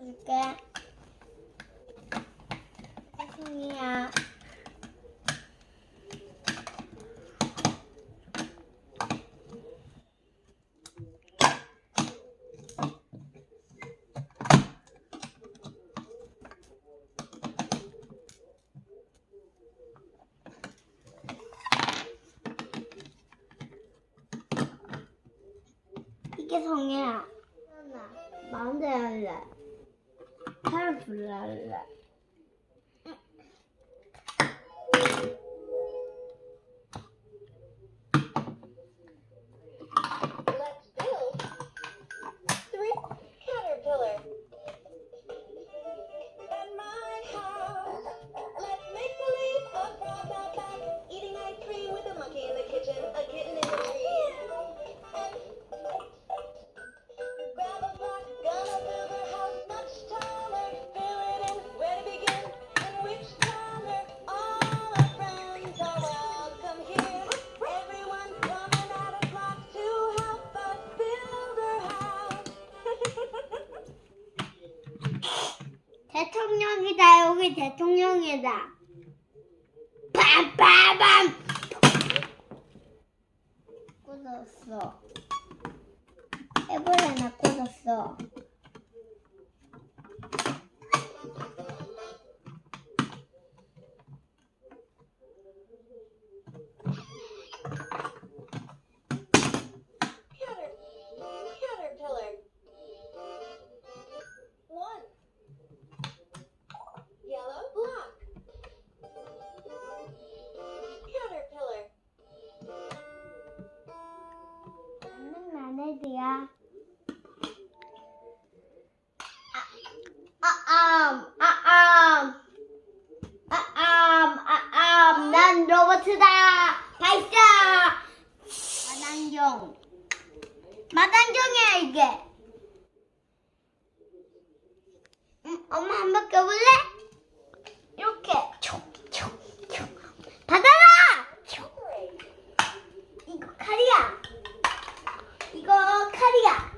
줄게. 송이야. 이게 성이야. 마음대로 할래. 사람 불러 할래. Let's build 3 caterpillar. In my house, let's make believe a frog out back, eating ice cream with a monkey in the kitchen, a kitten in the tree. Grab a block, gonna build her house much taller. Fill it in, where to begin, and which color? All our friends are welcome here. Everyone's coming out of block to help us build her house. 대통령이다. 여기 대통령이다. 빰빰빰. 꽂았어. 해볼래? 나 꽂았어. Caterpillar. 1. Yellow block. Caterpillar. 나는 마늘이야. 난 로봇이다. 발사. 마당경. 마당경이야 이게. 엄마 한번 껴볼래? 이렇게. 받아라. 이거 칼이야. 이거 칼이야.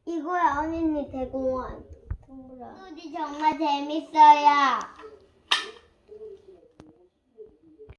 이거야 어린이 대공원. 우리 정말 재밌어요.